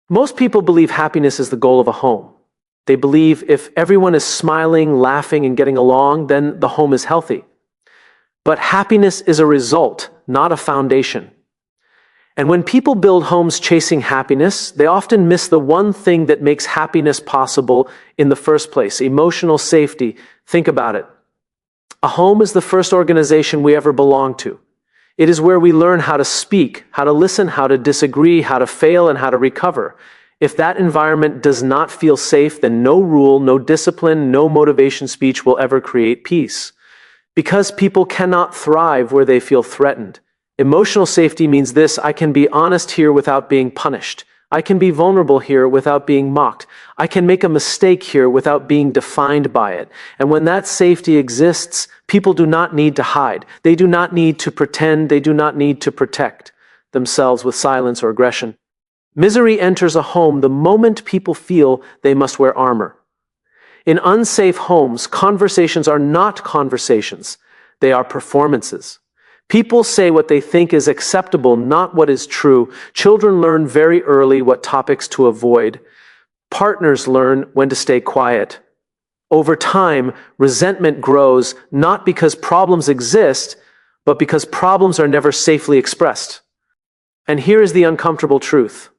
Most people believe happiness is the goal of a home. They believe if everyone is smiling, laughing, and getting along, then the home is healthy. But happiness is a result, not a foundation. And when people build homes chasing happiness, they often miss the one thing that makes happiness possible in the first place: emotional safety. Think about it. A home is the first organization we ever belong to. It is where we learn how to speak, how to listen, how to disagree, how to fail, and how to recover. If that environment does not feel safe, then no rule, no discipline, no motivation speech will ever create peace. Because people cannot thrive where they feel threatened. Emotional safety means this: I can be honest here without being punished. I can be vulnerable here without being mocked. I can make a mistake here without being defined by it. And when that safety exists, people do not need to hide. They do not need to pretend. They do not need to protect themselves with silence or aggression. Misery enters a home the moment people feel they must wear armor. In unsafe homes, conversations are not conversations. They are performances. People say what they think is acceptable, not what is true. Children learn very early what topics to avoid. Partners learn when to stay quiet. Over time, resentment grows not because problems exist, but because problems are never safely expressed. And here is the uncomfortable truth.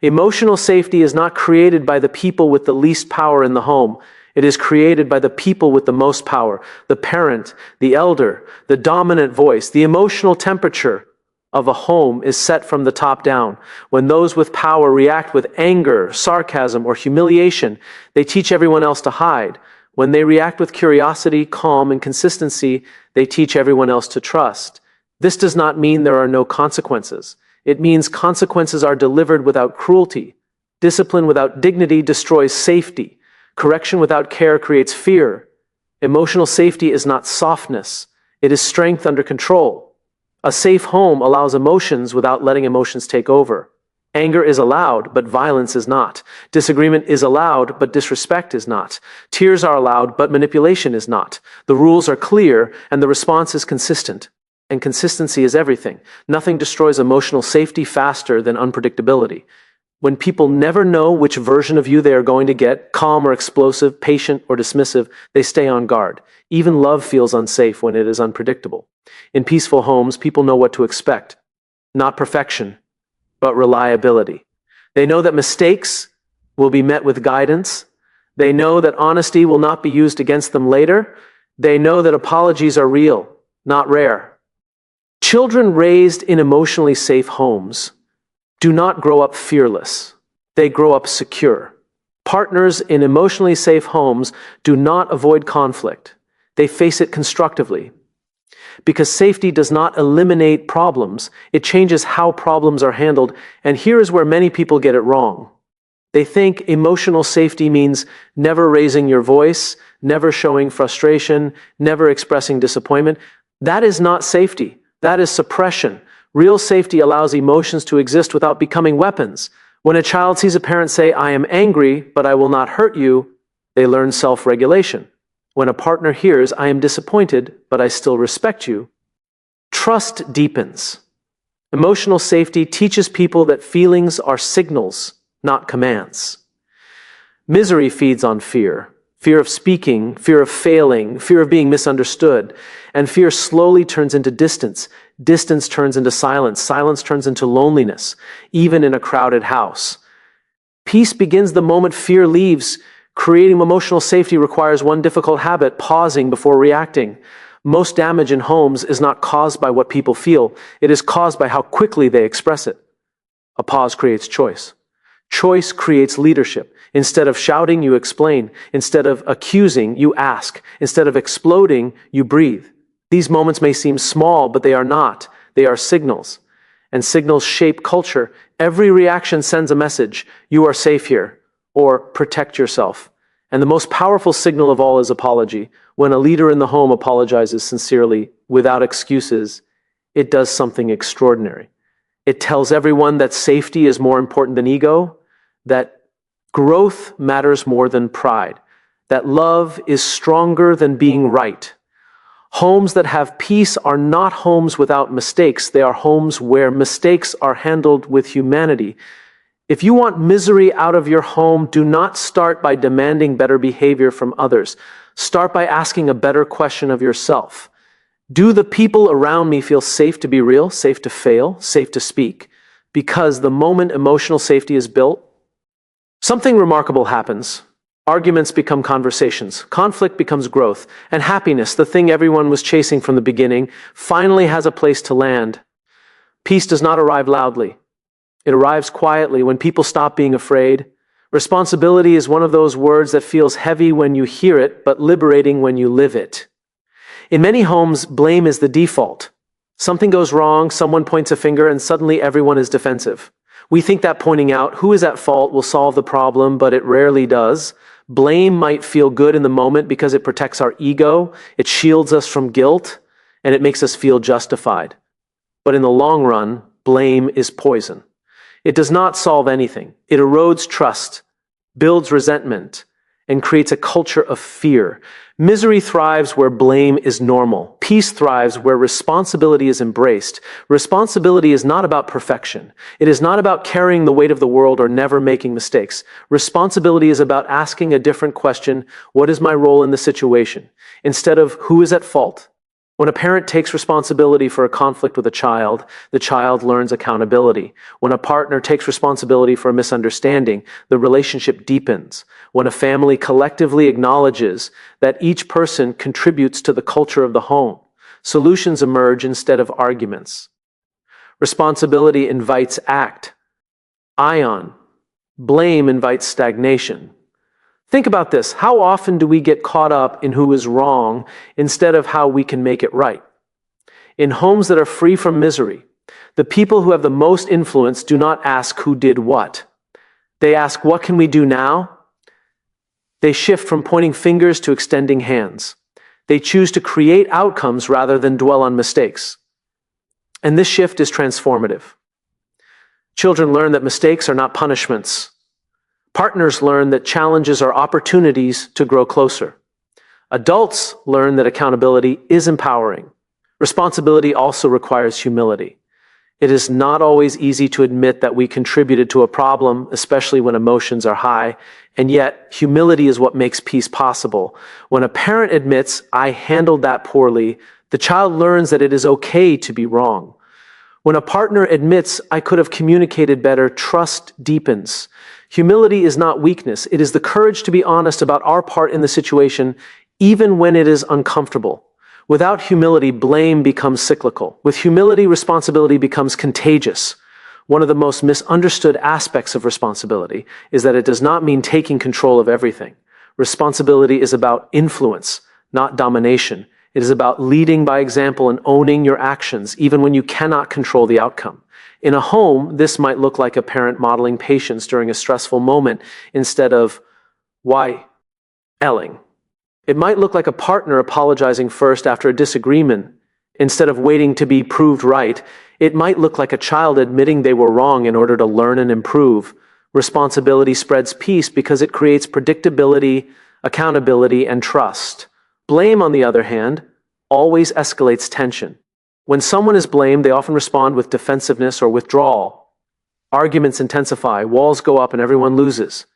Emotional safety is not created by the people with the least power in the home. It is created by the people with the most power: the parent, the elder, the dominant voice. The emotional temperature of a home is set from the top down. When those with power react with anger, sarcasm, or humiliation, they teach everyone else to hide. When they react with curiosity, calm, and consistency, they teach everyone else to trust. This does not mean there are no consequences. It means consequences are delivered without cruelty. Discipline without dignity destroys safety. Correction without care creates fear. Emotional safety is not softness. It is strength under control. A safe home allows emotions without letting emotions take over. Anger is allowed, but violence is not. Disagreement is allowed, but disrespect is not. Tears are allowed, but manipulation is not. The rules are clear, and the response is consistent. And consistency is everything. Nothing destroys emotional safety faster than unpredictability. When people never know which version of you they are going to get, calm or explosive, patient or dismissive, they stay on guard. Even love feels unsafe when it is unpredictable. In peaceful homes, people know what to expect. Not perfection, but reliability. They know that mistakes will be met with guidance. They know that honesty will not be used against them later. They know that apologies are real, not rare. Children raised in emotionally safe homes do not grow up fearless. They grow up secure. Partners in emotionally safe homes do not avoid conflict. They face it constructively. Because safety does not eliminate problems, it changes how problems are handled. And here is where many people get it wrong. They think emotional safety means never raising your voice, never showing frustration, never expressing disappointment. That is not safety. That is suppression. Real safety allows emotions to exist without becoming weapons. When a child sees a parent say, "I am angry, but I will not hurt you," they learn self-regulation. When a partner hears, "I am disappointed, but I still respect you," trust deepens. Emotional safety teaches people that feelings are signals, not commands. Misery feeds on fear. Fear of speaking, fear of failing, fear of being misunderstood. And fear slowly turns into distance. Distance turns into silence. Silence turns into loneliness, even in a crowded house. Peace begins the moment fear leaves. Creating emotional safety requires one difficult habit: pausing before reacting. Most damage in homes is not caused by what people feel. It is caused by how quickly they express it. A pause creates choice. Choice creates leadership. Instead of shouting, you explain. Instead of accusing, you ask. Instead of exploding, you breathe. These moments may seem small, but they are not. They are signals. And signals shape culture. Every reaction sends a message: you are safe here, or protect yourself. And the most powerful signal of all is apology. When a leader in the home apologizes sincerely, without excuses, it does something extraordinary. It tells everyone that safety is more important than ego, that growth matters more than pride, that love is stronger than being right. Homes that have peace are not homes without mistakes. They are homes where mistakes are handled with humanity. If you want misery out of your home, do not start by demanding better behavior from others. Start by asking a better question of yourself. Do the people around me feel safe to be real, safe to fail, safe to speak? Because the moment emotional safety is built, something remarkable happens. Arguments become conversations, conflict becomes growth, and happiness, the thing everyone was chasing from the beginning, finally has a place to land. Peace does not arrive loudly. It arrives quietly when people stop being afraid. Responsibility is one of those words that feels heavy when you hear it, but liberating when you live it. In many homes, blame is the default. Something goes wrong, someone points a finger, and suddenly everyone is defensive. We think that pointing out who is at fault will solve the problem, but it rarely does. Blame might feel good in the moment because it protects our ego, it shields us from guilt, and it makes us feel justified. But in the long run, blame is poison. It does not solve anything. It erodes trust, builds resentment, and creates a culture of fear. Misery thrives where blame is normal. Peace thrives where responsibility is embraced. Responsibility is not about perfection. It is not about carrying the weight of the world or never making mistakes. Responsibility is about asking a different question: what is my role in the situation? Instead of who is at fault. When a parent takes responsibility for a conflict with a child, the child learns accountability. When a partner takes responsibility for a misunderstanding, the relationship deepens. When a family collectively acknowledges that each person contributes to the culture of the home, solutions emerge instead of arguments. Responsibility invites act. Ion. Blame invites stagnation. Think about this. How often do we get caught up in who is wrong instead of how we can make it right? In homes that are free from misery, the people who have the most influence do not ask who did what. They ask, what can we do now? They shift from pointing fingers to extending hands. They choose to create outcomes rather than dwell on mistakes. And this shift is transformative. Children learn that mistakes are not punishments. Partners learn that challenges are opportunities to grow closer. Adults learn that accountability is empowering. Responsibility also requires humility. It is not always easy to admit that we contributed to a problem, especially when emotions are high, and yet humility is what makes peace possible. When a parent admits, "I handled that poorly," the child learns that it is okay to be wrong. When a partner admits, "I could have communicated better," trust deepens. Humility is not weakness. It is the courage to be honest about our part in the situation, even when it is uncomfortable. Without humility, blame becomes cyclical. With humility, responsibility becomes contagious. One of the most misunderstood aspects of responsibility is that it does not mean taking control of everything. Responsibility is about influence, not domination. It is about leading by example and owning your actions, even when you cannot control the outcome. In a home, this might look like a parent modeling patience during a stressful moment instead of yelling. It might look like a partner apologizing first after a disagreement instead of waiting to be proved right. It might look like a child admitting they were wrong in order to learn and improve. Responsibility spreads peace because it creates predictability, accountability, and trust. Blame, on the other hand, always escalates tension. When someone is blamed, they often respond with defensiveness or withdrawal. Arguments intensify, walls go up, and everyone loses.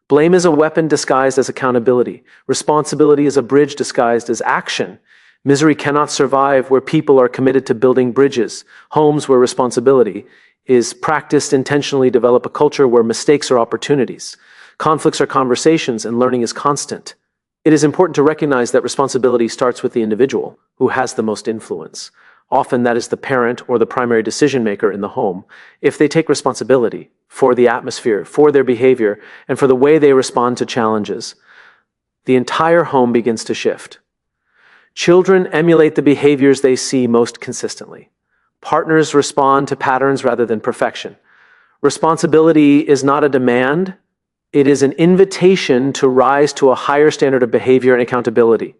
Blame is a weapon disguised as accountability. Responsibility is a bridge disguised as action. Misery cannot survive where people are committed to building bridges. Homes where responsibility is practiced intentionally develop a culture where mistakes are opportunities. Conflicts are conversations, and learning is constant. It is important to recognize that responsibility starts with the individual who has the most influence. Often that is the parent or the primary decision maker in the home. If they take responsibility for the atmosphere, for their behavior, and for the way they respond to challenges, the entire home begins to shift. Children emulate the behaviors they see most consistently. Partners respond to patterns rather than perfection. Responsibility is not a demand. It is an invitation to rise to a higher standard of behavior and accountability.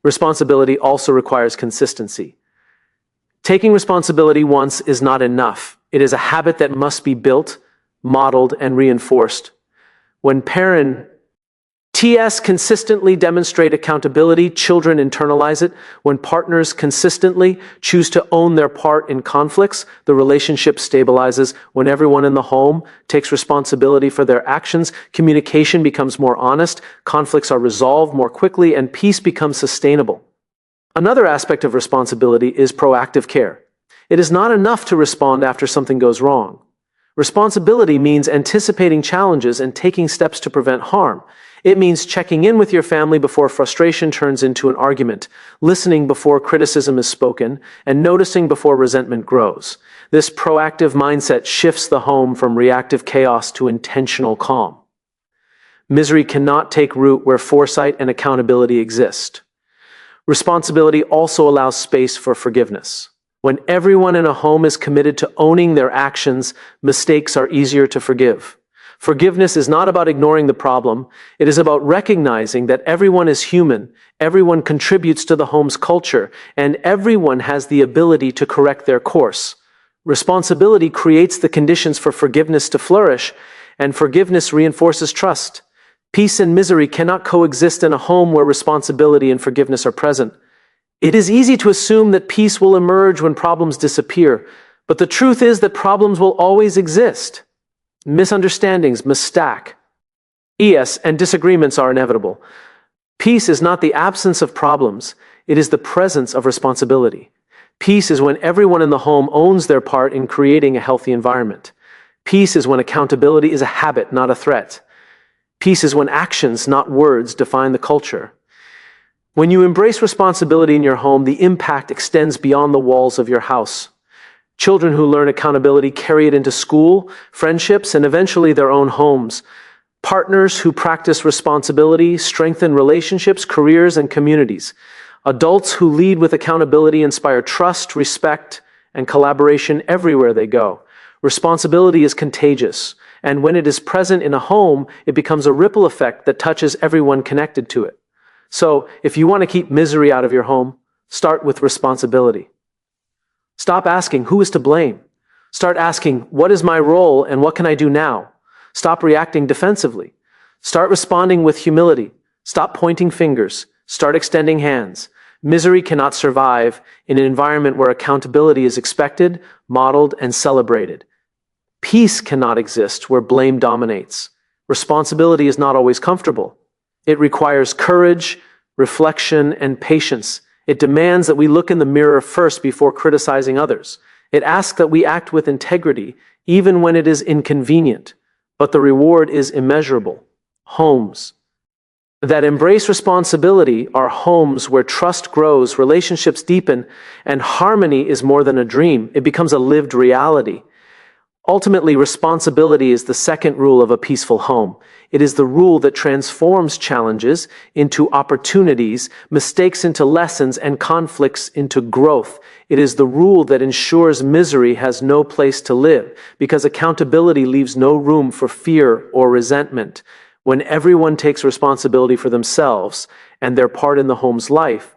Responsibility also requires consistency. Taking responsibility once is not enough. It is a habit that must be built, modeled, and reinforced. When parents TS consistently demonstrate accountability. Children internalize it. When partners consistently choose to own their part in conflicts, the relationship stabilizes. When everyone in the home takes responsibility for their actions, communication becomes more honest, conflicts are resolved more quickly, and peace becomes sustainable. Another aspect of responsibility is proactive care. It is not enough to respond after something goes wrong. Responsibility means anticipating challenges and taking steps to prevent harm. It means checking in with your family before frustration turns into an argument, listening before criticism is spoken, and noticing before resentment grows. This proactive mindset shifts the home from reactive chaos to intentional calm. Misery cannot take root where foresight and accountability exist. Responsibility also allows space for forgiveness. When everyone in a home is committed to owning their actions, mistakes are easier to forgive. Forgiveness is not about ignoring the problem. It is about recognizing that everyone is human, everyone contributes to the home's culture, and everyone has the ability to correct their course. Responsibility creates the conditions for forgiveness to flourish, and forgiveness reinforces trust. Peace and misery cannot coexist in a home where responsibility and forgiveness are present. It is easy to assume that peace will emerge when problems disappear, but the truth is that problems will always exist. Misunderstandings must stack. And disagreements are inevitable. Peace is not the absence of problems, it is the presence of responsibility. Peace is when everyone in the home owns their part in creating a healthy environment. Peace is when accountability is a habit, not a threat. Peace is when actions, not words, define the culture. When you embrace responsibility in your home, the impact extends beyond the walls of your house. Children who learn accountability carry it into school, friendships, and eventually their own homes. Partners who practice responsibility strengthen relationships, careers, and communities. Adults who lead with accountability inspire trust, respect, and collaboration everywhere they go. Responsibility is contagious, and when it is present in a home, it becomes a ripple effect that touches everyone connected to it. So, if you want to keep misery out of your home, start with responsibility. Stop asking, who is to blame? Start asking, what is my role and what can I do now? Stop reacting defensively. Start responding with humility. Stop pointing fingers. Start extending hands. Misery cannot survive in an environment where accountability is expected, modeled, and celebrated. Peace cannot exist where blame dominates. Responsibility is not always comfortable. It requires courage, reflection, and patience. It demands that we look in the mirror first before criticizing others. It asks that we act with integrity, even when it is inconvenient. But the reward is immeasurable. Homes that embrace responsibility are homes where trust grows, relationships deepen, and harmony is more than a dream. It becomes a lived reality. Ultimately, responsibility is the second rule of a peaceful home. It is the rule that transforms challenges into opportunities, mistakes into lessons, and conflicts into growth. It is the rule that ensures misery has no place to live, because accountability leaves no room for fear or resentment. When everyone takes responsibility for themselves and their part in the home's life,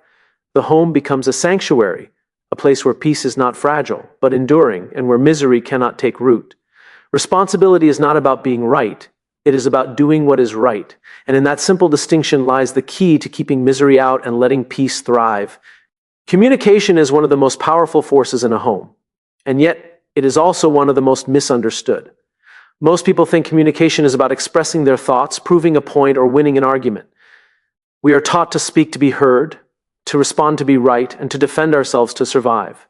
the home becomes a sanctuary, a place where peace is not fragile, but enduring, and where misery cannot take root. Responsibility is not about being right. It is about doing what is right. And in that simple distinction lies the key to keeping misery out and letting peace thrive. Communication is one of the most powerful forces in a home, and yet it is also one of the most misunderstood. Most people think communication is about expressing their thoughts, proving a point, or winning an argument. We are taught to speak to be heard, to respond to be right, and to defend ourselves to survive.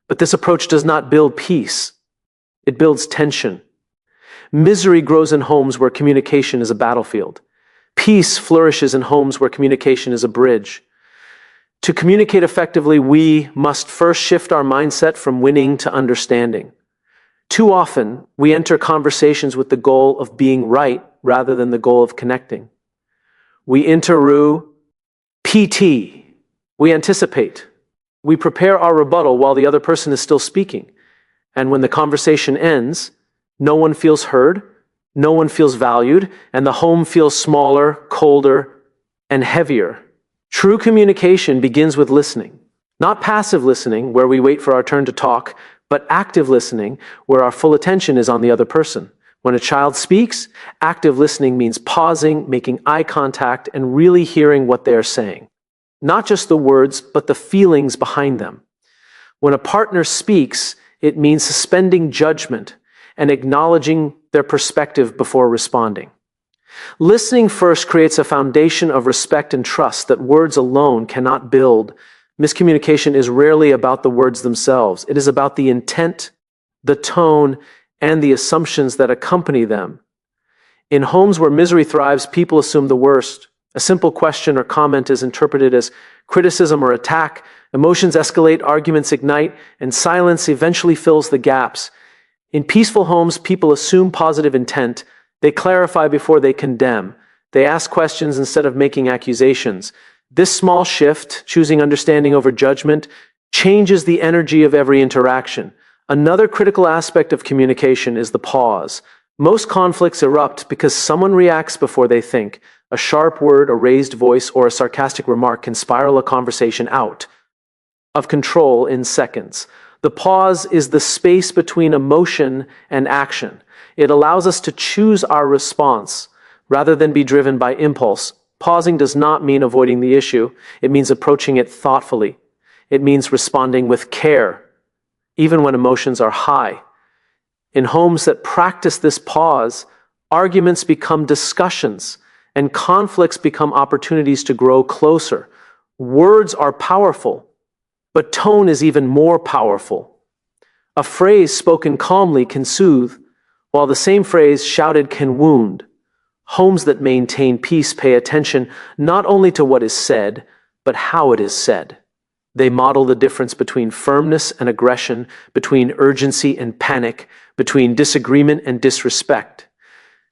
But this approach does not build peace. It builds tension. Misery grows in homes where communication is a battlefield. Peace flourishes in homes where communication is a bridge. To communicate effectively, we must first shift our mindset from winning to understanding. Too often, we enter conversations with the goal of being right rather than the goal of connecting. We interrue PT. We anticipate. We prepare our rebuttal while the other person is still speaking. And when the conversation ends, no one feels heard, no one feels valued, and the home feels smaller, colder, and heavier. True communication begins with listening. Not passive listening, where we wait for our turn to talk, but active listening, where our full attention is on the other person. When a child speaks, active listening means pausing, making eye contact, and really hearing what they are saying. Not just the words, but the feelings behind them. When a partner speaks, it means suspending judgment and acknowledging their perspective before responding. Listening first creates a foundation of respect and trust that words alone cannot build. Miscommunication is rarely about the words themselves. It is about the intent, the tone, and the assumptions that accompany them. In homes where misery thrives, people assume the worst. A simple question or comment is interpreted as criticism or attack. Emotions escalate, arguments ignite, and silence eventually fills the gaps. In peaceful homes, people assume positive intent. They clarify before they condemn. They ask questions instead of making accusations. This small shift, choosing understanding over judgment, changes the energy of every interaction. Another critical aspect of communication is the pause. Most conflicts erupt because someone reacts before they think. A sharp word, a raised voice, or a sarcastic remark can spiral a conversation out of control in seconds. The pause is the space between emotion and action. It allows us to choose our response rather than be driven by impulse. Pausing does not mean avoiding the issue. It means approaching it thoughtfully. It means responding with care, even when emotions are high. In homes that practice this pause, arguments become discussions, and conflicts become opportunities to grow closer. Words are powerful, but tone is even more powerful. A phrase spoken calmly can soothe, while the same phrase shouted can wound. Homes that maintain peace pay attention not only to what is said, but how it is said. They model the difference between firmness and aggression, between urgency and panic, between disagreement and disrespect.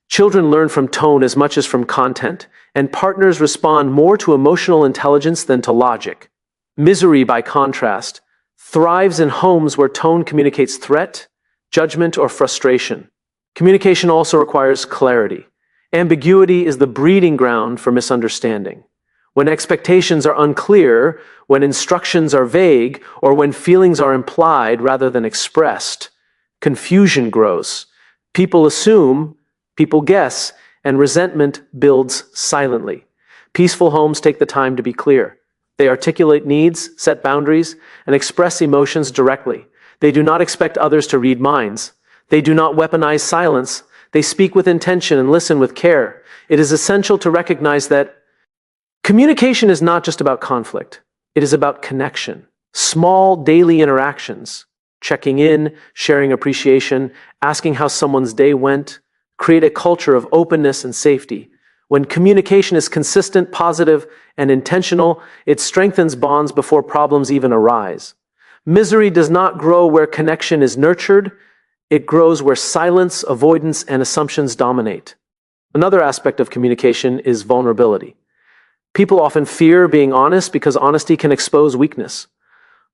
Children learn from tone as much as from content, and partners respond more to emotional intelligence than to logic. Misery, by contrast, thrives in homes where tone communicates threat, judgment, or frustration. Communication also requires clarity. Ambiguity is the breeding ground for misunderstanding. When expectations are unclear, when instructions are vague, or when feelings are implied rather than expressed, confusion grows. People assume, people guess, and resentment builds silently. Peaceful homes take the time to be clear. They articulate needs, set boundaries, and express emotions directly. They do not expect others to read minds. They do not weaponize silence. They speak with intention and listen with care. It is essential to recognize that communication is not just about conflict. It is about connection. Small daily interactions, checking in, sharing appreciation, asking how someone's day went, create a culture of openness and safety. When communication is consistent, positive, and intentional, it strengthens bonds before problems even arise. Misery does not grow where connection is nurtured. It grows where silence, avoidance, and assumptions dominate. Another aspect of communication is vulnerability. People often fear being honest because honesty can expose weakness.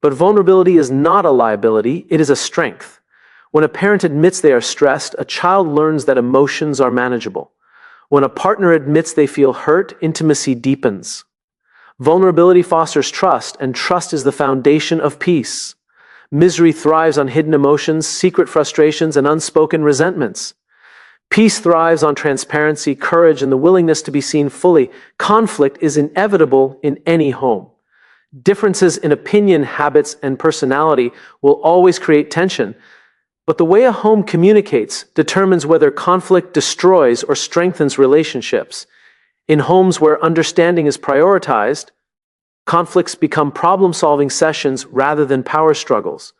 But vulnerability is not a liability, it is a strength. When a parent admits they are stressed, a child learns that emotions are manageable. When a partner admits they feel hurt, intimacy deepens. Vulnerability fosters trust, and trust is the foundation of peace. Misery thrives on hidden emotions, secret frustrations, and unspoken resentments. Peace thrives on transparency, courage, and the willingness to be seen fully. Conflict is inevitable in any home. Differences in opinion, habits, and personality will always create tension, but the way a home communicates determines whether conflict destroys or strengthens relationships. In homes where understanding is prioritized, conflicts become problem-solving sessions rather than power struggles.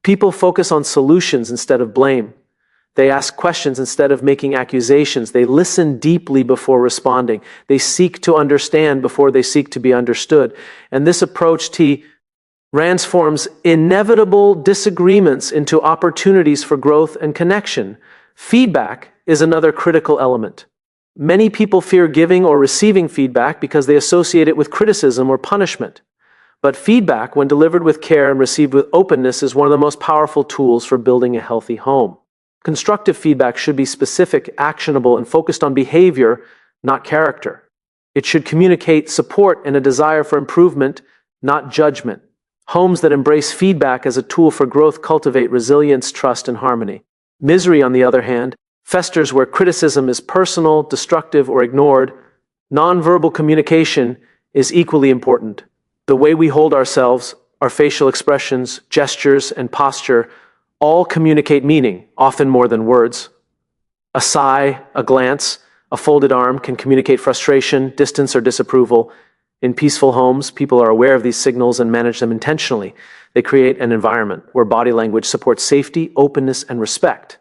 People focus on solutions instead of blame. They ask questions instead of making accusations. They listen deeply before responding. They seek to understand before they seek to be understood. And this approach transforms inevitable disagreements into opportunities for growth and connection. Feedback is another critical element. Many people fear giving or receiving feedback because they associate it with criticism or punishment. But feedback, when delivered with care and received with openness, is one of the most powerful tools for building a healthy home. Constructive feedback should be specific, actionable, and focused on behavior, not character. It should communicate support and a desire for improvement, not judgment. Homes that embrace feedback as a tool for growth cultivate resilience, trust, and harmony. Misery, on the other hand, festers where criticism is personal, destructive, or ignored. Nonverbal communication is equally important. The way we hold ourselves, our facial expressions, gestures, and posture all communicate meaning, often more than words. A sigh, a glance, a folded arm can communicate frustration, distance, or disapproval. In peaceful homes, people are aware of these signals and manage them intentionally. They create an environment where body language supports safety, openness, and respect.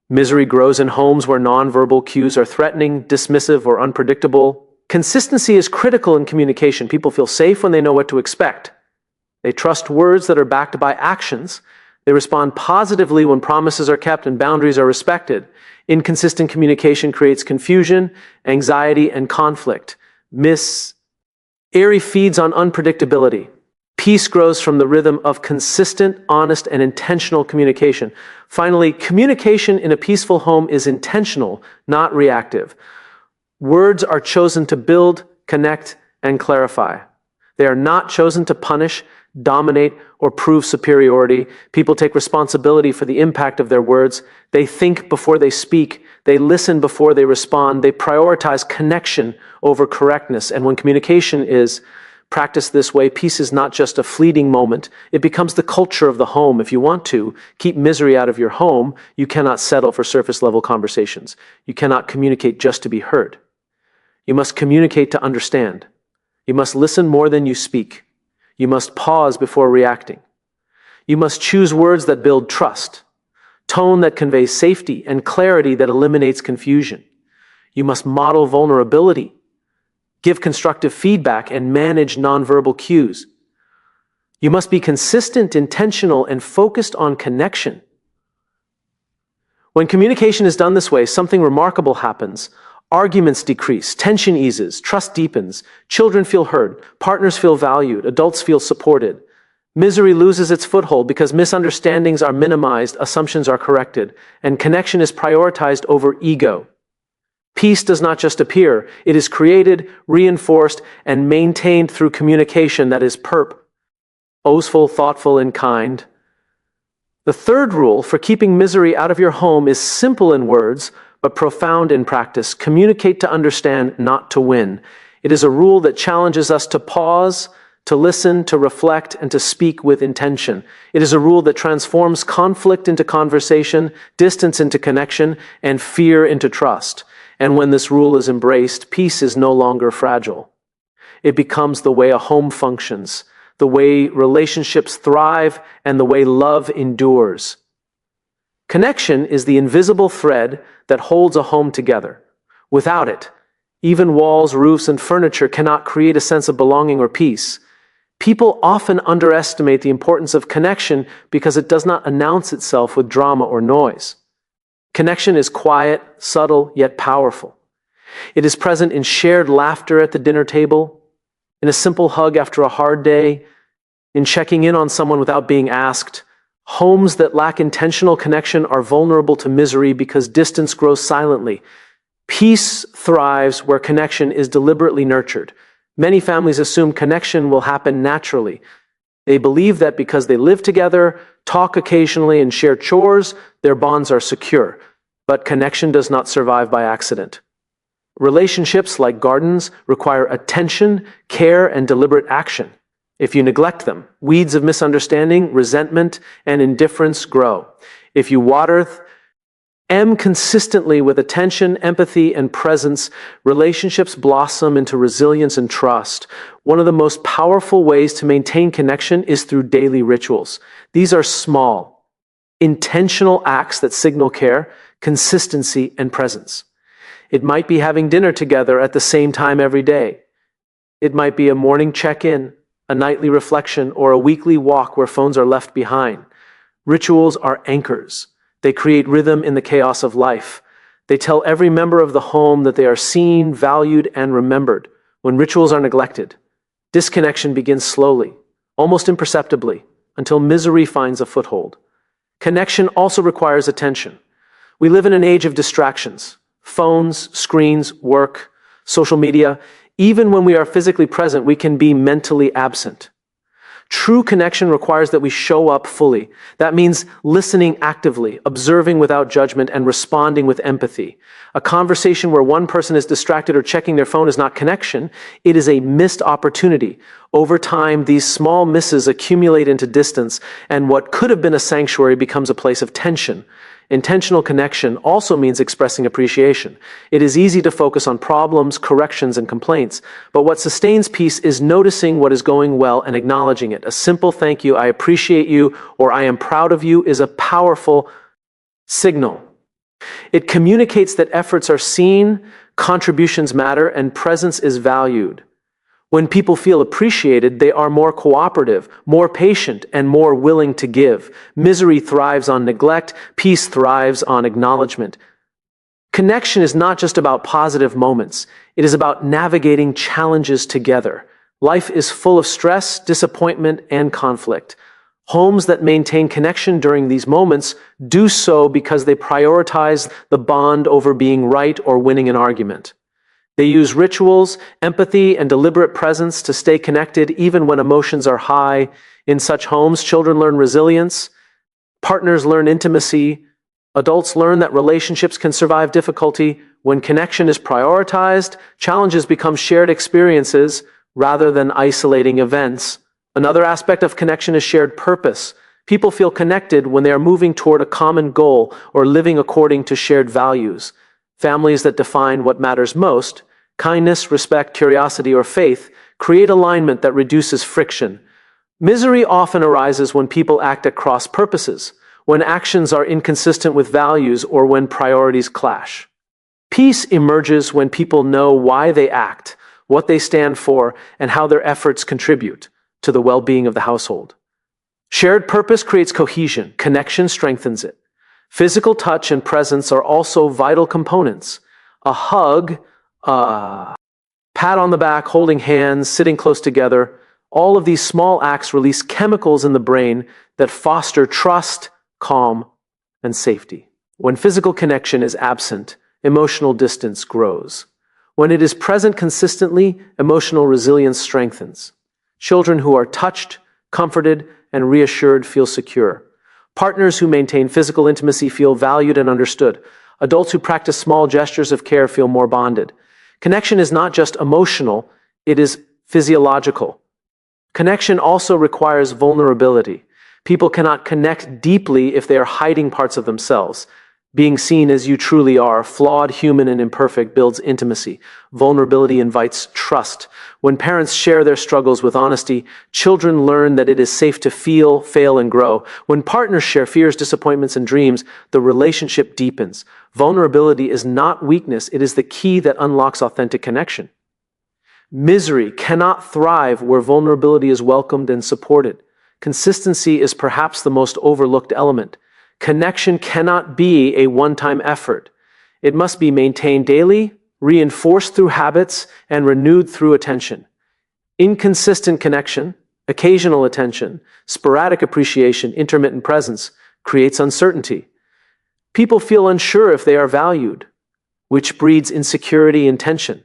Misery grows in homes where nonverbal cues are threatening, dismissive, or unpredictable. Consistency is critical in communication. People feel safe when they know what to expect. They trust words that are backed by actions. They respond positively when promises are kept and boundaries are respected. Inconsistent communication creates confusion, anxiety, and conflict. Airy feeds on unpredictability. Peace grows from the rhythm of consistent, honest, and intentional communication. Finally, communication in a peaceful home is intentional, not reactive. Words are chosen to build, connect, and clarify. They are not chosen to punish, dominate, or prove superiority. People take responsibility for the impact of their words. They think before they speak. They listen before they respond. They prioritize connection over correctness. And when communication is practiced this way, peace is not just a fleeting moment. It becomes the culture of the home. If you want to keep misery out of your home, you cannot settle for surface-level conversations. You cannot communicate just to be heard. You must communicate to understand. You must listen more than you speak. You must pause before reacting. You must choose words that build trust, tone that conveys safety, and clarity that eliminates confusion. You must model vulnerability, give constructive feedback, and manage nonverbal cues. You must be consistent, intentional, and focused on connection. When communication is done this way, something remarkable happens. Arguments decrease, tension eases, trust deepens, children feel heard, partners feel valued, adults feel supported. Misery loses its foothold because misunderstandings are minimized, assumptions are corrected, and connection is prioritized over ego. Peace does not just appear, it is created, reinforced, and maintained through communication that is purposeful, thoughtful, and kind. The third rule for keeping misery out of your home is simple in words, but profound in practice. Communicate to understand, not to win. It is a rule that challenges us to pause, to listen, to reflect, and to speak with intention. It is a rule that transforms conflict into conversation, distance into connection, and fear into trust. And when this rule is embraced, peace is no longer fragile. It becomes the way a home functions, the way relationships thrive, and the way love endures. Connection is the invisible thread that holds a home together. Without it, even walls, roofs, and furniture cannot create a sense of belonging or peace. People often underestimate the importance of connection because it does not announce itself with drama or noise. Connection is quiet, subtle, yet powerful. It is present in shared laughter at the dinner table, in a simple hug after a hard day, in checking in on someone without being asked. Homes that lack intentional connection are vulnerable to misery because distance grows silently. Peace thrives where connection is deliberately nurtured. Many families assume connection will happen naturally. They believe that because they live together, talk occasionally, and share chores, their bonds are secure. But connection does not survive by accident. Relationships, like gardens, require attention, care, and deliberate action. If you neglect them, weeds of misunderstanding, resentment, and indifference grow. If you water them consistently with attention, empathy, and presence, relationships blossom into resilience and trust. One of the most powerful ways to maintain connection is through daily rituals. These are small, intentional acts that signal care, consistency, and presence. It might be having dinner together at the same time every day. It might be a morning check-in, a nightly reflection, or a weekly walk where phones are left behind. Rituals are anchors. They create rhythm in the chaos of life. They tell every member of the home that they are seen, valued, and remembered. When rituals are neglected, disconnection begins slowly, almost imperceptibly, until misery finds a foothold. Connection also requires attention. We live in an age of distractions. Phones, screens, work, social media. Even when we are physically present, we can be mentally absent. True connection requires that we show up fully. That means listening actively, observing without judgment, and responding with empathy. A conversation where one person is distracted or checking their phone is not connection. It is a missed opportunity. Over time, these small misses accumulate into distance, and what could have been a sanctuary becomes a place of tension. Intentional connection also means expressing appreciation. It is easy to focus on problems, corrections, and complaints, but what sustains peace is noticing what is going well and acknowledging it. A simple thank you, I appreciate you, or I am proud of you is a powerful signal. It communicates that efforts are seen, contributions matter, and presence is valued. When people feel appreciated, they are more cooperative, more patient, and more willing to give. Misery thrives on neglect. Peace thrives on acknowledgement. Connection is not just about positive moments. It is about navigating challenges together. Life is full of stress, disappointment, and conflict. Homes that maintain connection during these moments do so because they prioritize the bond over being right or winning an argument. They use rituals, empathy, and deliberate presence to stay connected even when emotions are high. In such homes, children learn resilience, partners learn intimacy, adults learn that relationships can survive difficulty. When connection is prioritized, challenges become shared experiences rather than isolating events. Another aspect of connection is shared purpose. People feel connected when they are moving toward a common goal or living according to shared values. Families that define what matters most, kindness, respect, curiosity, or faith, create alignment that reduces friction. Misery often arises when people act at cross purposes, when actions are inconsistent with values, or when priorities clash. Peace emerges when people know why they act, what they stand for, and how their efforts contribute to the well-being of the household. Shared purpose creates cohesion. Connection strengthens it. Physical touch and presence are also vital components. A hug, a pat on the back, holding hands, sitting close together, all of these small acts release chemicals in the brain that foster trust, calm, and safety. When physical connection is absent, emotional distance grows. When it is present consistently, emotional resilience strengthens. Children who are touched, comforted, and reassured feel secure. Partners who maintain physical intimacy feel valued and understood. Adults who practice small gestures of care feel more bonded. Connection is not just emotional, it is physiological. Connection also requires vulnerability. People cannot connect deeply if they are hiding parts of themselves. Being seen as you truly are, flawed, human, and imperfect, builds intimacy. Vulnerability invites trust. When parents share their struggles with honesty, children learn that it is safe to feel, fail, and grow. When partners share fears, disappointments, and dreams, the relationship deepens. Vulnerability is not weakness, it is the key that unlocks authentic connection. Misery cannot thrive where vulnerability is welcomed and supported. Consistency is perhaps the most overlooked element. Connection cannot be a one-time effort. It must be maintained daily, reinforced through habits, and renewed through attention. Inconsistent connection, occasional attention, sporadic appreciation, intermittent presence creates uncertainty. People feel unsure if they are valued, which breeds insecurity and tension.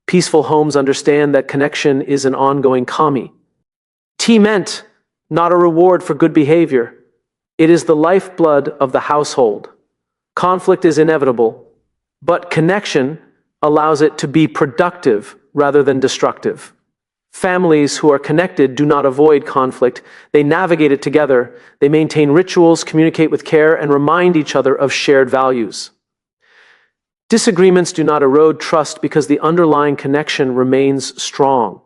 Peaceful homes understand that connection is an ongoing kami. Ment, not a reward for good behavior. It is the lifeblood of the household. Conflict is inevitable, but connection allows it to be productive rather than destructive. Families who are connected do not avoid conflict. They navigate it together. They maintain rituals, communicate with care, and remind each other of shared values. Disagreements do not erode trust because the underlying connection remains strong.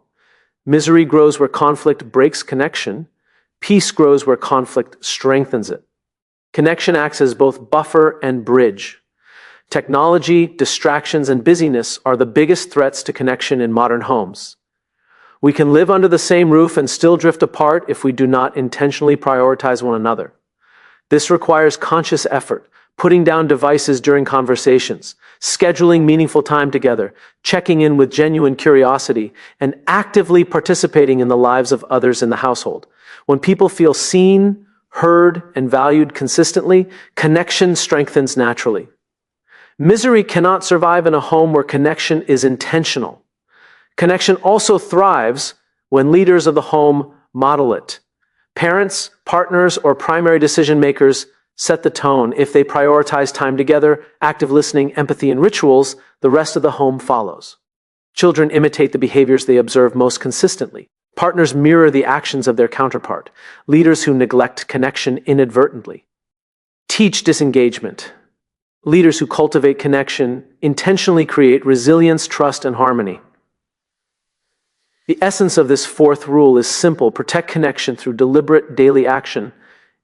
Misery grows where conflict breaks connection. Peace grows where conflict strengthens it. Connection acts as both buffer and bridge. Technology, distractions, and busyness are the biggest threats to connection in modern homes. We can live under the same roof and still drift apart if we do not intentionally prioritize one another. This requires conscious effort, putting down devices during conversations, scheduling meaningful time together, checking in with genuine curiosity, and actively participating in the lives of others in the household. When people feel seen, heard, and valued consistently, connection strengthens naturally. Misery cannot survive in a home where connection is intentional. Connection also thrives when leaders of the home model it. Parents, partners, or primary decision makers set the tone. If they prioritize time together, active listening, empathy, and rituals, the rest of the home follows. Children imitate the behaviors they observe most consistently. Partners mirror the actions of their counterpart. Leaders who neglect connection inadvertently teach disengagement. Leaders who cultivate connection intentionally create resilience, trust, and harmony. The essence of this fourth rule is simple: protect connection through deliberate daily action.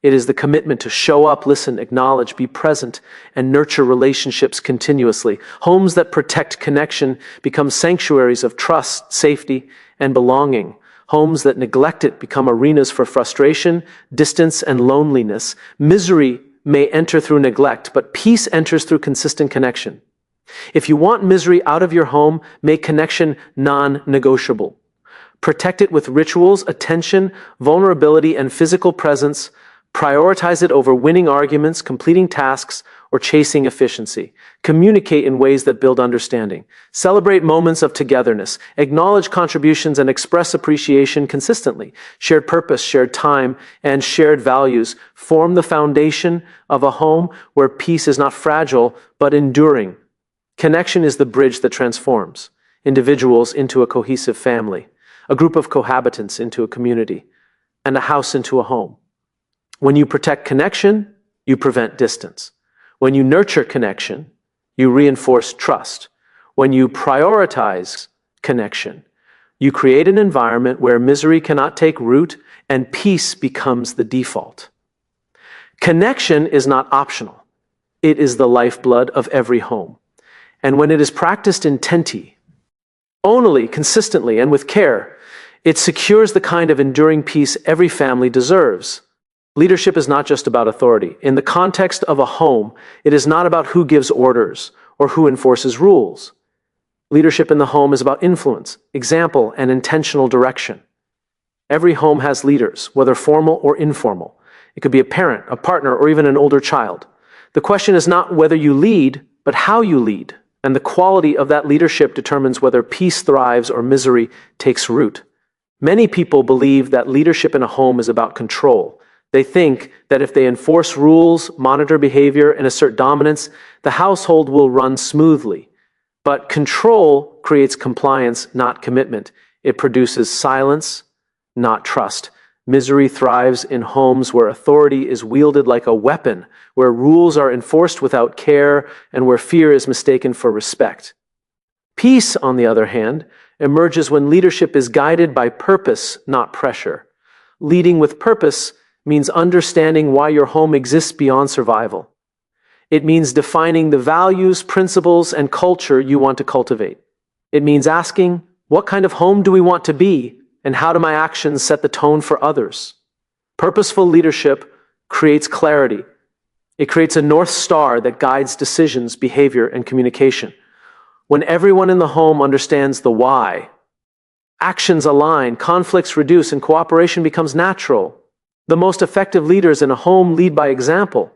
It is the commitment to show up, listen, acknowledge, be present, and nurture relationships continuously. Homes that protect connection become sanctuaries of trust, safety, and belonging. Homes that neglect it become arenas for frustration, distance, and loneliness. Misery may enter through neglect, but peace enters through consistent connection. If you want misery out of your home, make connection non-negotiable. Protect it with rituals, attention, vulnerability, and physical presence. Prioritize it over winning arguments, completing tasks, or chasing efficiency. Communicate in ways that build understanding. Celebrate moments of togetherness. Acknowledge contributions and express appreciation consistently. Shared purpose, shared time, and shared values form the foundation of a home where peace is not fragile, but enduring. Connection is the bridge that transforms individuals into a cohesive family, a group of cohabitants into a community, and a house into a home. When you protect connection, you prevent distance. When you nurture connection, you reinforce trust. When you prioritize connection, you create an environment where misery cannot take root and peace becomes the default. Connection is not optional. It is the lifeblood of every home. And when it is practiced intently, only, consistently, and with care, it secures the kind of enduring peace every family deserves. Leadership is not just about authority. In the context of a home, it is not about who gives orders or who enforces rules. Leadership in the home is about influence, example, and intentional direction. Every home has leaders, whether formal or informal. It could be a parent, a partner, or even an older child. The question is not whether you lead, but how you lead. And the quality of that leadership determines whether peace thrives or misery takes root. Many people believe that leadership in a home is about control. They think that if they enforce rules, monitor behavior, and assert dominance, the household will run smoothly. But control creates compliance, not commitment. It produces silence, not trust. Misery thrives in homes where authority is wielded like a weapon, where rules are enforced without care, and where fear is mistaken for respect. Peace, on the other hand, emerges when leadership is guided by purpose, not pressure. Leading with purpose means understanding why your home exists beyond survival. It means defining the values, principles, and culture you want to cultivate. It means asking, what kind of home do we want to be, and how do my actions set the tone for others? Purposeful leadership creates clarity. It creates a North Star that guides decisions, behavior, and communication. When everyone in the home understands the why, actions align, conflicts reduce, and cooperation becomes natural. The most effective leaders in a home lead by example.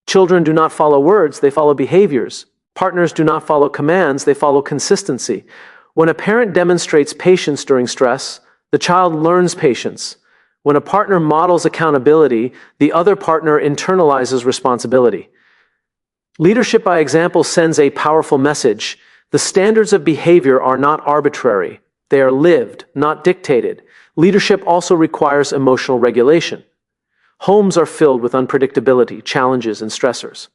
Children do not follow words, they follow behaviors. Partners do not follow commands, they follow consistency. When a parent demonstrates patience during stress, the child learns patience. When a partner models accountability, the other partner internalizes responsibility. Leadership by example sends a powerful message. The standards of behavior are not arbitrary. They are lived, not dictated. Leadership also requires emotional regulation. Homes are filled with unpredictability, challenges, and stressors.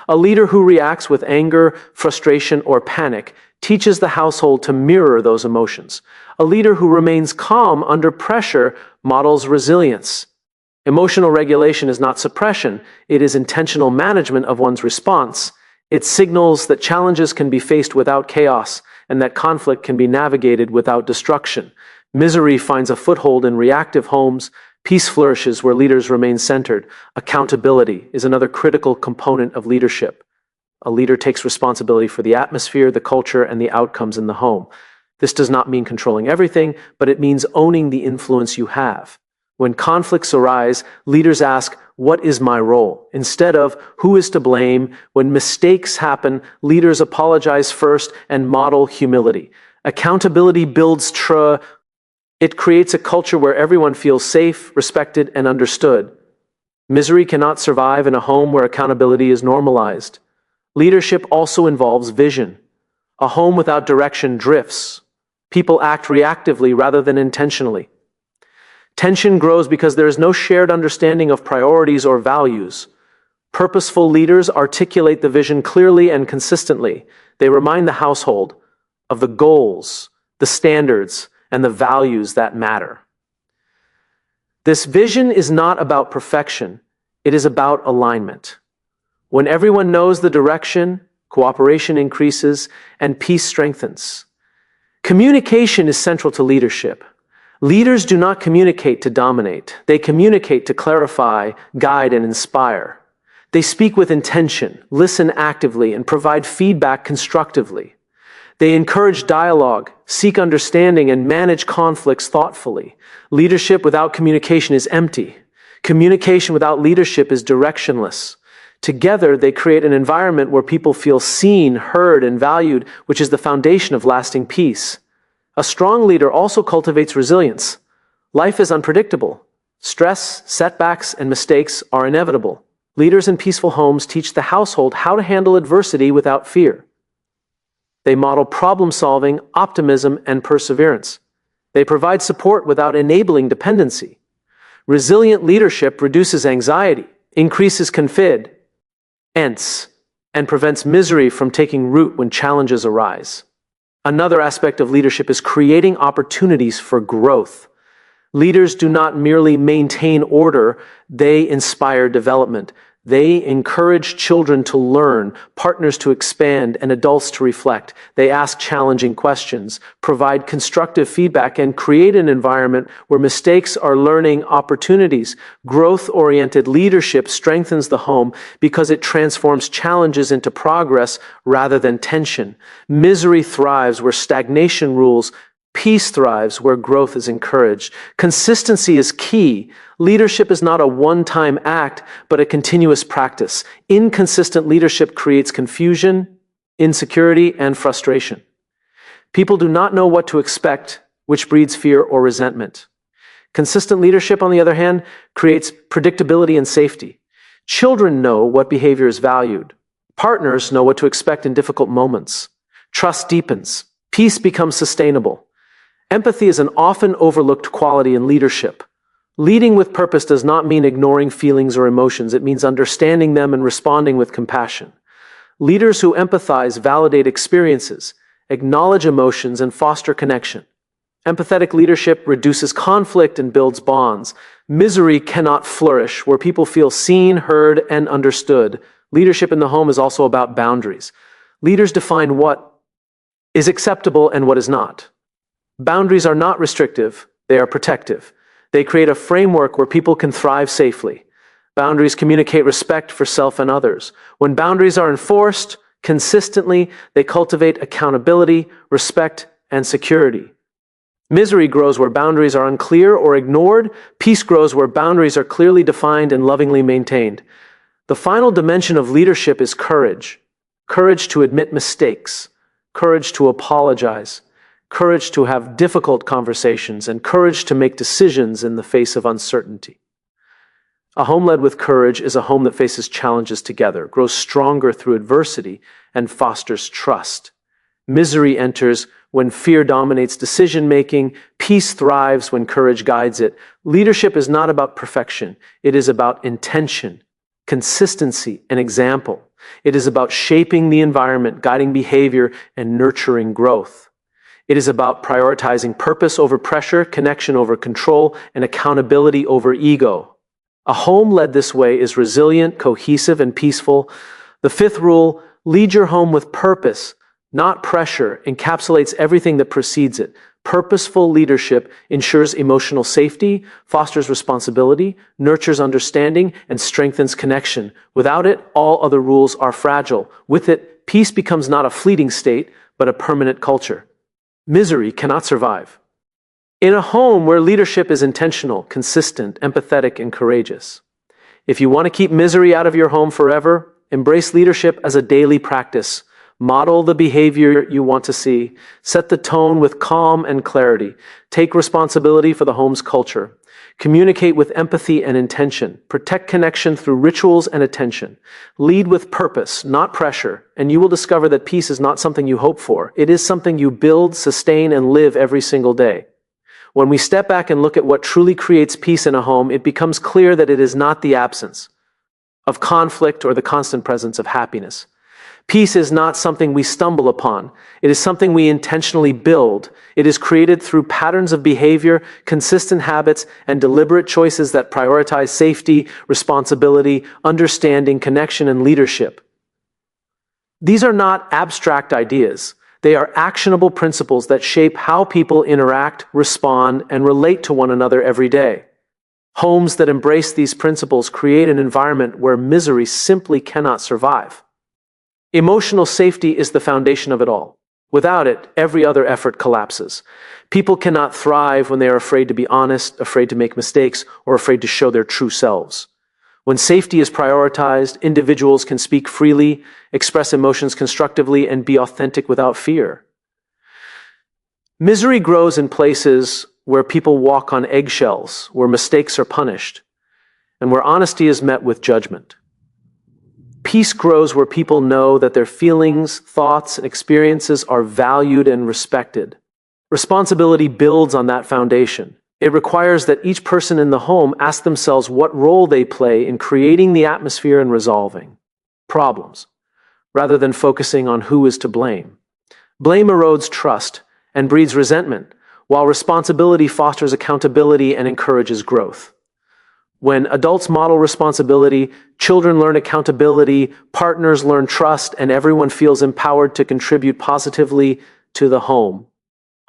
A leader who reacts with anger, frustration, or panic teaches the household to mirror those emotions. A leader who remains calm under pressure models resilience. Emotional regulation is not suppression, it is intentional management of one's response. It signals that challenges can be faced without chaos and that conflict can be navigated without destruction. Misery finds a foothold in reactive homes. Peace flourishes where leaders remain centered. Accountability is another critical component of leadership. A leader takes responsibility for the atmosphere, the culture, and the outcomes in the home. This does not mean controlling everything, but it means owning the influence you have. When conflicts arise, leaders ask, what is my role? Instead of, who is to blame? When mistakes happen, leaders apologize first and model humility. Accountability builds trust. It creates a culture where everyone feels safe, respected, and understood. Misery cannot survive in a home where accountability is normalized. Leadership also involves vision. A home without direction drifts. People act reactively rather than intentionally. Tension grows because there is no shared understanding of priorities or values. Purposeful leaders articulate the vision clearly and consistently. They remind the household of the goals, the standards, and the values that matter. This vision is not about perfection, it is about alignment. When everyone knows the direction, cooperation increases, and peace strengthens. Communication is central to leadership. Leaders do not communicate to dominate. They communicate to clarify, guide, and inspire. They speak with intention, listen actively, and provide feedback constructively. They encourage dialogue, seek understanding, and manage conflicts thoughtfully. Leadership without communication is empty. Communication without leadership is directionless. Together, they create an environment where people feel seen, heard, and valued, which is the foundation of lasting peace. A strong leader also cultivates resilience. Life is unpredictable. Stress, setbacks, and mistakes are inevitable. Leaders in peaceful homes teach the household how to handle adversity without fear. They model problem-solving, optimism, and perseverance. They provide support without enabling dependency. Resilient leadership reduces anxiety, increases confidence, and prevents misery from taking root when challenges arise. Another aspect of leadership is creating opportunities for growth. Leaders do not merely maintain order, they inspire development. They encourage children to learn, partners to expand, and adults to reflect. They ask challenging questions, provide constructive feedback, and create an environment where mistakes are learning opportunities. Growth-oriented leadership strengthens the home because it transforms challenges into progress rather than tension. Misery thrives where stagnation rules. Peace thrives where growth is encouraged. Consistency is key. Leadership is not a one-time act, but a continuous practice. Inconsistent leadership creates confusion, insecurity, and frustration. People do not know what to expect, which breeds fear or resentment. Consistent leadership, on the other hand, creates predictability and safety. Children know what behavior is valued. Partners know what to expect in difficult moments. Trust deepens. Peace becomes sustainable. Empathy is an often overlooked quality in leadership. Leading with purpose does not mean ignoring feelings or emotions. It means understanding them and responding with compassion. Leaders who empathize validate experiences, acknowledge emotions, and foster connection. Empathetic leadership reduces conflict and builds bonds. Misery cannot flourish where people feel seen, heard, and understood. Leadership in the home is also about boundaries. Leaders define what is acceptable and what is not. Boundaries are not restrictive, they are protective. They create a framework where people can thrive safely. Boundaries communicate respect for self and others. When boundaries are enforced consistently, they cultivate accountability, respect, and security. Misery grows where boundaries are unclear or ignored. Peace grows where boundaries are clearly defined and lovingly maintained. The final dimension of leadership is courage. Courage to admit mistakes, courage to apologize, courage to have difficult conversations, and courage to make decisions in the face of uncertainty. A home led with courage is a home that faces challenges together, grows stronger through adversity, and fosters trust. Misery enters when fear dominates decision-making. Peace thrives when courage guides it. Leadership is not about perfection. It is about intention, consistency, and example. It is about shaping the environment, guiding behavior, and nurturing growth. It is about prioritizing purpose over pressure, connection over control, and accountability over ego. A home led this way is resilient, cohesive, and peaceful. The fifth rule, lead your home with purpose, not pressure, encapsulates everything that precedes it. Purposeful leadership ensures emotional safety, fosters responsibility, nurtures understanding, and strengthens connection. Without it, all other rules are fragile. With it, peace becomes not a fleeting state, but a permanent culture. Misery cannot survive. In a home where leadership is intentional, consistent, empathetic, and courageous. If you want to keep misery out of your home forever, embrace leadership as a daily practice. Model the behavior you want to see. Set the tone with calm and clarity. Take responsibility for the home's culture. Communicate with empathy and intention. Protect connection through rituals and attention. Lead with purpose, not pressure, and you will discover that peace is not something you hope for. It is something you build, sustain, and live every single day. When we step back and look at what truly creates peace in a home, it becomes clear that it is not the absence of conflict or the constant presence of happiness. Peace is not something we stumble upon. It is something we intentionally build. It is created through patterns of behavior, consistent habits, and deliberate choices that prioritize safety, responsibility, understanding, connection, and leadership. These are not abstract ideas. They are actionable principles that shape how people interact, respond, and relate to one another every day. Homes that embrace these principles create an environment where misery simply cannot survive. Emotional safety is the foundation of it all. Without it, every other effort collapses. People cannot thrive when they are afraid to be honest, afraid to make mistakes, or afraid to show their true selves. When safety is prioritized, individuals can speak freely, express emotions constructively, and be authentic without fear. Misery grows in places where people walk on eggshells, where mistakes are punished, and where honesty is met with judgment. Peace grows where people know that their feelings, thoughts, and experiences are valued and respected. Responsibility builds on that foundation. It requires that each person in the home ask themselves what role they play in creating the atmosphere and resolving problems, rather than focusing on who is to blame. Blame erodes trust and breeds resentment, while responsibility fosters accountability and encourages growth. When adults model responsibility, children learn accountability, partners learn trust, and everyone feels empowered to contribute positively to the home.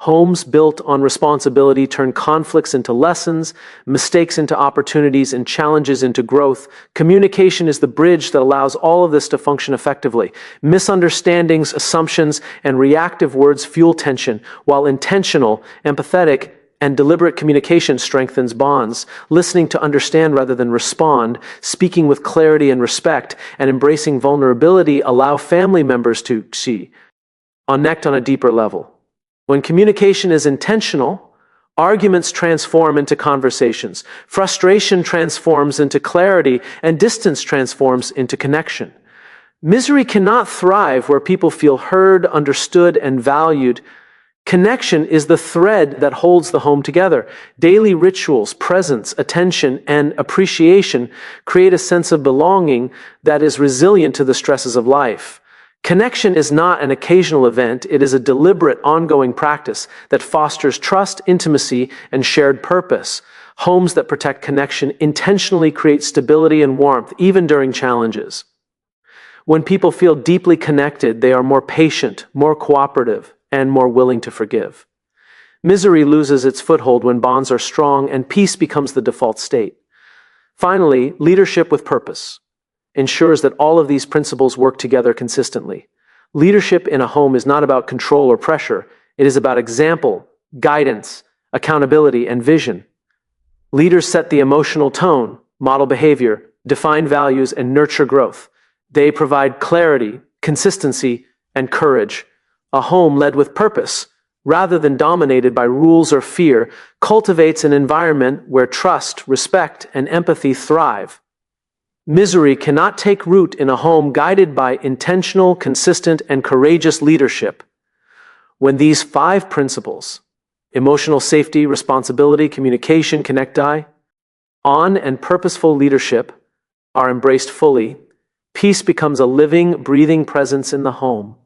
Homes built on responsibility turn conflicts into lessons, mistakes into opportunities, and challenges into growth. Communication is the bridge that allows all of this to function effectively. Misunderstandings, assumptions, and reactive words fuel tension, while intentional, empathetic, and deliberate communication strengthens bonds. Listening to understand rather than respond, speaking with clarity and respect, and embracing vulnerability allow family members to connect on a deeper level. When communication is intentional, arguments transform into conversations, frustration transforms into clarity, and distance transforms into connection. Misery cannot thrive where people feel heard, understood, and valued. Connection is the thread that holds the home together. Daily rituals, presence, attention, and appreciation create a sense of belonging that is resilient to the stresses of life. Connection is not an occasional event, it is a deliberate, ongoing practice that fosters trust, intimacy, and shared purpose. Homes that protect connection intentionally create stability and warmth, even during challenges. When people feel deeply connected, they are more patient, more cooperative, and more willing to forgive. Misery loses its foothold when bonds are strong and peace becomes the default state. Finally, leadership with purpose ensures that all of these principles work together consistently. Leadership in a home is not about control or pressure. It is about example, guidance, accountability, and vision. Leaders set the emotional tone, model behavior, define values, and nurture growth. They provide clarity, consistency, and courage. A home led with purpose, rather than dominated by rules or fear, cultivates an environment where trust, respect, and empathy thrive. Misery cannot take root in a home guided by intentional, consistent, and courageous leadership. When these 5 principles, emotional safety, responsibility, communication, on and purposeful leadership, are embraced fully, peace becomes a living, breathing presence in the home.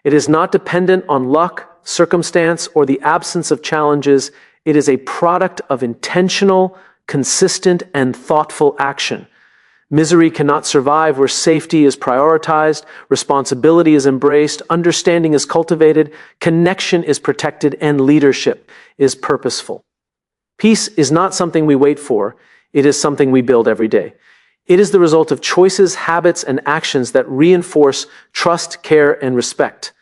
It is not dependent on luck, circumstance, or the absence of challenges. It is a product of intentional, consistent, and thoughtful action. Misery cannot survive where safety is prioritized, responsibility is embraced, understanding is cultivated, connection is protected, and leadership is purposeful. Peace is not something we wait for, it is something we build every day. It is the result of choices, habits, and actions that reinforce trust, care, and respect.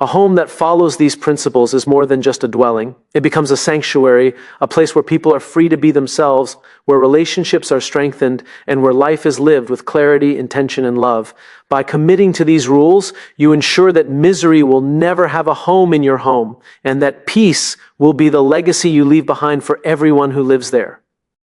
A home that follows these principles is more than just a dwelling. It becomes a sanctuary, a place where people are free to be themselves, where relationships are strengthened, and where life is lived with clarity, intention, and love. By committing to these rules, you ensure that misery will never have a home in your home, and that peace will be the legacy you leave behind for everyone who lives there.